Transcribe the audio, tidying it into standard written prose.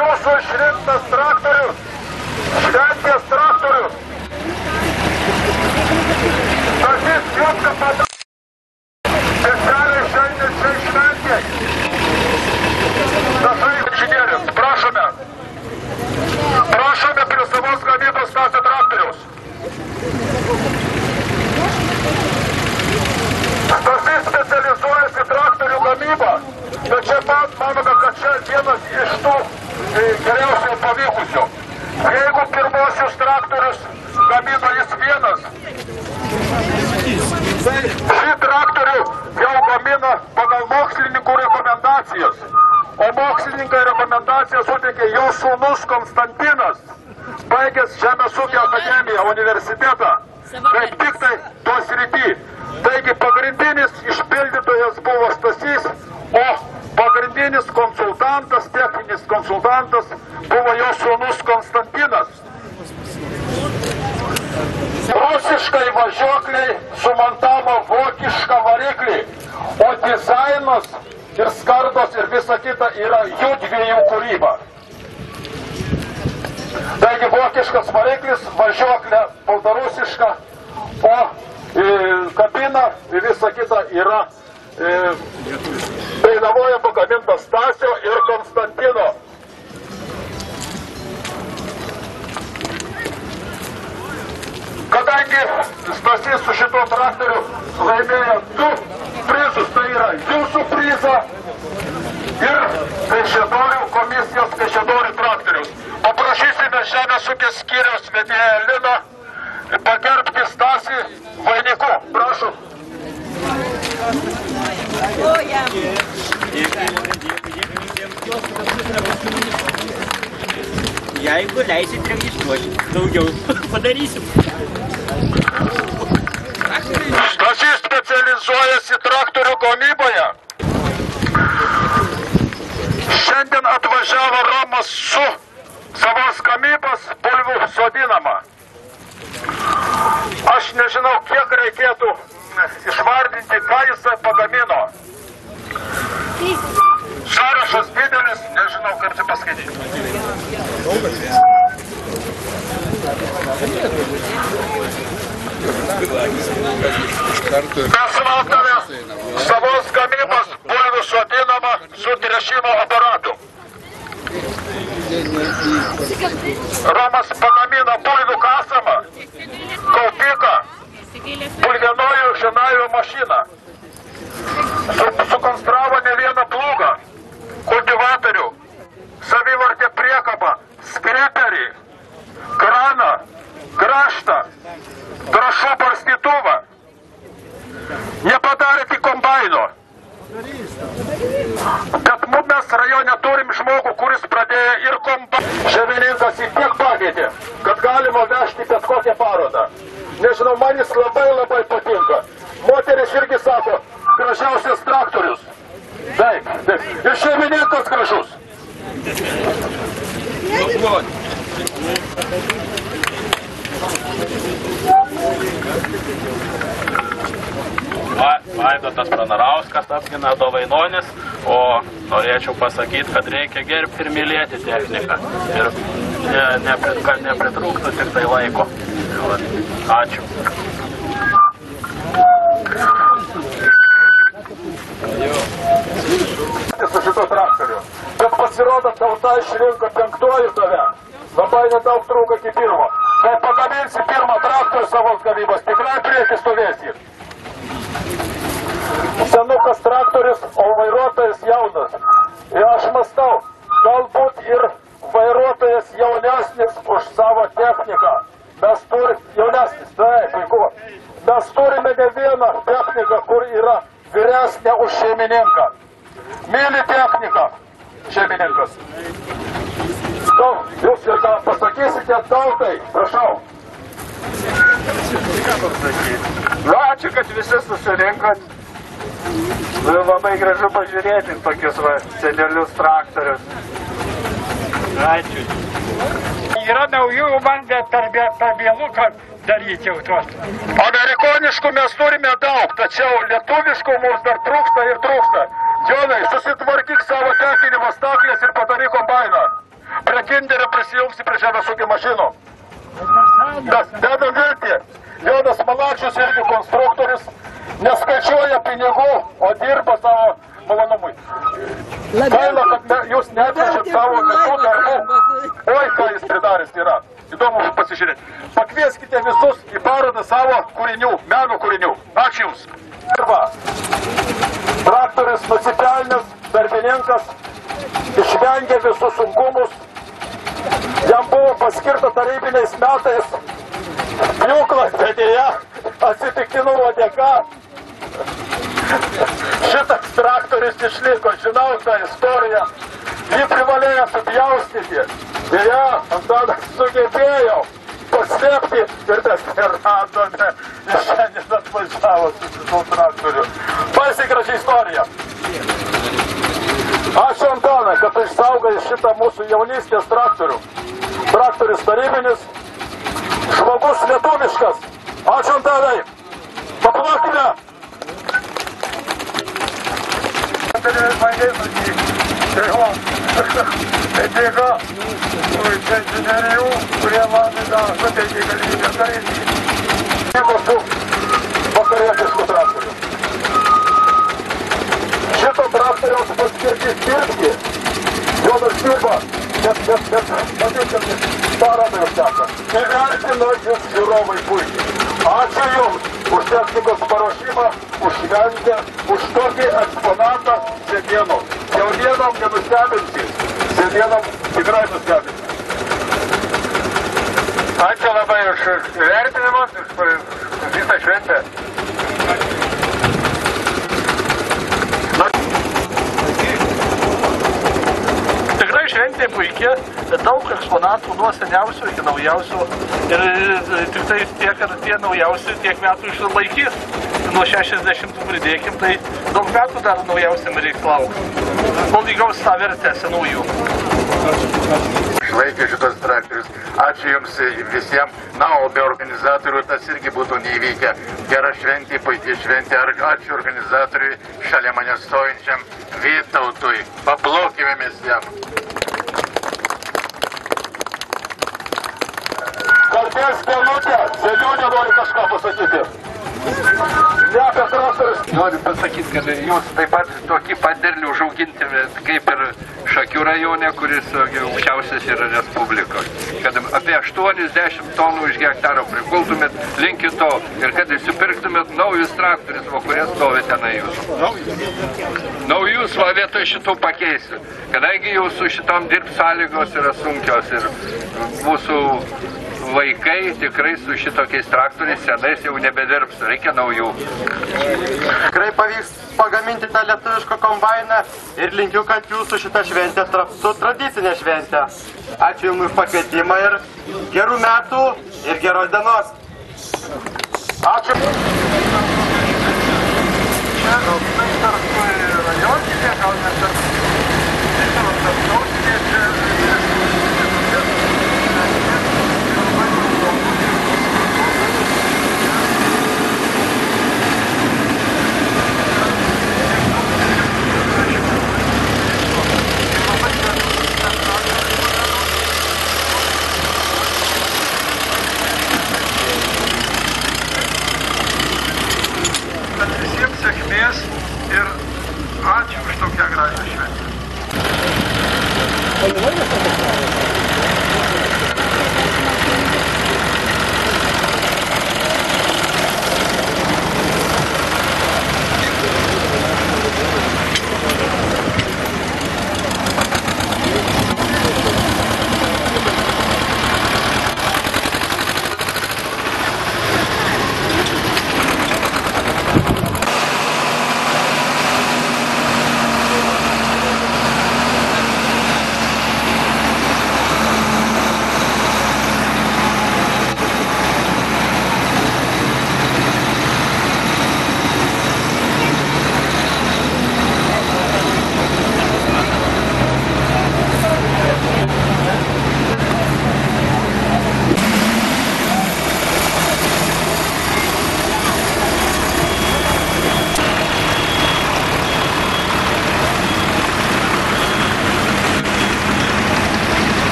jūsų išrinktas traktorius, šventės traktorius. Stasys Juotka padarė specialiai šiandien čia šventėj. Stasai inžinierius, prašome. Prašome prie savos gamybos Stasio traktoriaus. Stasys specializuojasi traktorių gamybą. Bet čia manome, kad čia vienas iš tų geriausiai pavykusių. Jeigu pirmosius traktorius gamino jis vienas, tai šį traktorių jau gamina pagal mokslininkų rekomendacijas. O mokslininkai rekomendacijas suteikė jo sūnus Konstantinas, baigęs Žemės ūkio akademiją, universitetą, kaip tik tai to srity. Taigi pagrindinis išpildytojas buvo Stasys, o pagrindinis konsultantas, techninis konsultantas buvo jo sūnus Konstantinas. Rusiškai važiuokliai sumontavo vokišką variklį, o dizainas ir skardos ir visa kita yra jų dviejų kūryba. Taigi vokiškas variklis, važiuoklė baltarusiška, o kabina ir visa kita yra Dainavoje pagaminta Stasio ir Konstantino. Kadangi Stasys su šituo traktoriu laimėjo 2 prizus, tai yra jūsų prizą ir Kaišiadorių komisijos Kaišiadorių traktorius. Paprašysime Žemės ūkio skyriaus vedėją Liną pagerbti Stasį vainiku. Prašom. Jeigu leisit registruoti, daugiau padarysim. Stasys specializuojasi traktorių gamyboje. Šiandien atvažiavo Romas su savos gamybos bulvių sodinama. Aš nežinau, kiek reikėtų išvardinti, ką jisai pagamino. Sąrašas didelis, nežinau, kaip čia paskaityti. Mes laukame savos gamybos bulvių sodinamą su tręšimo aparatu. Romas pagamino bulvių kasamą, kaupiką, bulvienojų šienavimo mašiną. Sukonstravo ne vieną plūgą, kultivatorių, savivartę priekabą, skriperį, kraną, graštą, trąšų barstytuvą. Nepadarė tik kombaino. Bet mes rajone turim žmogų, kuris pradėjo ir kombainą. Šeimininkas jį tiek pakeitė, kad galima vežti bet kokią parodą. Nežinau, man jis labai patinka. Moteris irgi sako, gražiausias traktorius. Taip. Ir šeimininkas gražus. Vaidotas Pranarauskas apgina Dovainonis, o norėčiau pasakyti, kad reikia gerbti ir mylėti techniką. Ir kad nepritrūktų tik tai laiko. Ačiū. Su šito traktoriu. Bet pasirodo, tauta išrinko 5-uoju tave. Labai nedaug trūko iki 1. Kai pagaminsi 1 traktorių savos gamybos, tikrai prieki stovėsi. Senukas traktorius, o vairuotojas jaunas. Ir aš mąstau, galbūt ir vairuotojas jaunesnis už savo techniką. Mes turime, jaunesnis, taip, puiku. Mes turime ne vieną techniką, kur yra vyresnė už šeimininką. Myli techniką, šeimininkas. Jūs ir ką pasakysite tautai, prašau. Ačiū, kad visi susirinkot. Labai gražu pažiūrėti tokius senelius traktorius. Ačiū. Yra naujų bandė per bėluką daryti jau tuos. Amerikoniškų mes turime daug, tačiau lietuviškų mums dar trūksta ir trūksta. Jonai, susitvarkyk savo techninimo staklės ir padaryk kombainą. prie kinderio prisijungsi prie žemės ūkio mašinų. Dedam viltį. Jonas Malačius irgi konstruktorius neskaičiuoja pinigų, o dirba savo malonumui. Gaila, kad jūs neatvežėt savo visų darbų. Oi, ką jis pridaręs yra. Įdomu pasižiūrėti. Pakvieskite visus į parodą savo kūrinių, meno kūrinių. Ačiū Jums. Traktorius nusipelnęs, darbininkas, išvengė visus sunkumus. Jam buvo paskirta tarybiniais metais pjūklas, bet dėja atsitiktinumo dėka. Šitas traktorius išliko, žinau tą istoriją. Jį privalėjo supjaustyti. Dėja, Antanas sugebėjo paslėpti ir mes neradome. Ir šiandien atvažiavo su šitų traktoriu. Baisiai graži istorija. Ačiū Antanai, kad išsaugai šitą mūsų jaunystės traktorių. Traktorius tarybinis, žmogus lietuviškas. Ačiū Antanai. Paplokime. Dėka inžinierių, kurie man suteikė galimybę daryti. Nieko su vakarietišku traktoriu. Šito traktoriaus paskirtis dirbti. Jonas dirba, bet paramai užteka. Įvertino Jus žiūrovai puikiai. Ačiū Jums už technikos paruošimą, už šventę, už tokį eksponatą šiandienom. Jaunienom nenustebinsi, šiandienom tikrai nustebinsi. Ačiū labai už vertinimus, už visą šventę. Tikrai šventė puikia, daug eksponatų nuo seniausių iki naujausių. Ir tik tai tiek ir tie naujausi tiek metų išlaikys. Nuo 60 pridėkim, tai daug metų dar naujausiam reiks laukti. Kol įgaus tą vertę senųjų. Išlaikė šitos traktorius. Ačiū Jums visiems. Na, o be organizatorių tas irgi būtų neįvykę. Gera šventė, puikiai šventė. Ačiū organizatoriui, šalia manęs stojančiam Vytautui. Paplokime mes jam. Kalbės Danutė, seniūnė nori kažką pasakyti. Ne apie traktorius. Noriu pasakyti, kad Jūs taip pat tokį paderlių užaugintumėt kaip ir Šakių rajone, kuris aukščiausias yra Respublikos. Kad apie 80 tonų iš hektaro prikultumėt link to ir kad įsipirktumėt naujus traktorius, o kurie stovi tenai Jūsų. Naujus va vietoj šitų pakeisiu. Kadangi Jūsų šitom dirbt sąlygos yra sunkios ir mūsų vaikai tikrai su šitokiais traktoriais senais jau nebedirbs, reikia naujų. Tikrai pavyks pagaminti tą lietuvišką kombainą ir linkiu, kad Jūsų šitą šventę taptų tradicinę šventę. Ačiū Jums už pakvietimą ir gerų metų ir geros dienos. Ačiū.